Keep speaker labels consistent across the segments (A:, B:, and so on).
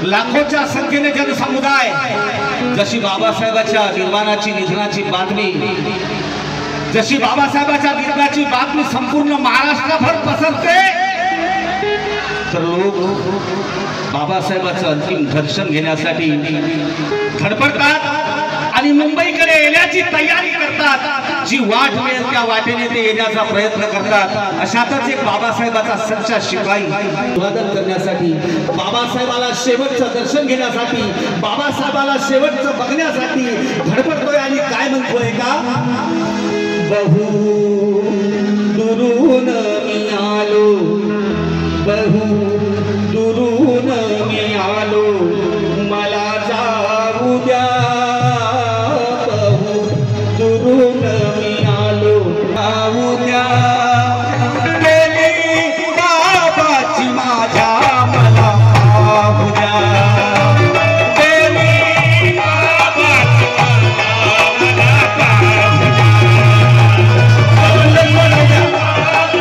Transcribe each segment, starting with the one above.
A: लाखोच्या संख्येने जनसमुदाय जशी बाबासाहेबांच्या निर्वाणाची निधनाची बातमी जशी बाबासाहेबांच्या निधनाची बातमी संपूर्ण महाराष्ट्रभर पसरते तर लोक बाबासाहेबांचं अंतिम दर्शन घेण्यासाठी धडपडतात आणि मुंबईकडे येण्याची तयारी करतात। जी वाट मिळेल त्या वाटेने ते येण्याचा प्रयत्न करतात। अशातच एक बाबासाहेबाचा सच्चा शिपाई स्वागत करण्यासाठी बाबासाहेबाला शेवटचं दर्शन घेण्यासाठी बाबासाहेबाला शेवटचं बघण्यासाठी धडपडतोय आणि काय म्हणतोय का बहु दुरून मी आलो बहु दुरून मी आलो मला जाऊ द्या बहु दुरून मी आलो जाऊ द्या गेली बाबाची माझ्या मला जाऊ द्या गेली बाबाची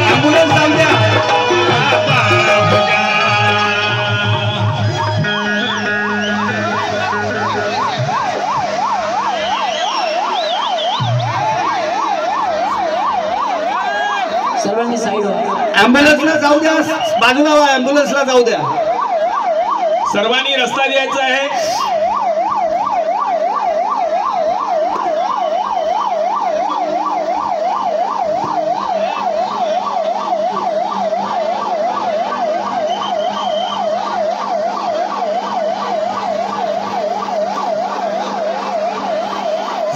A: ॲम्ब्युलन्स जाऊ द्या
B: सर्वांनी साईड
A: ॲम्ब्युलन्सला जाऊ द्या बाजूला ॲम्ब्युलन्सला जाऊ द्या
C: सर्वांनी रस्ता द्यायचा आहे।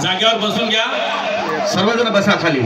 C: जागेवर बसून घ्या
A: सर्वजण बसा खाली।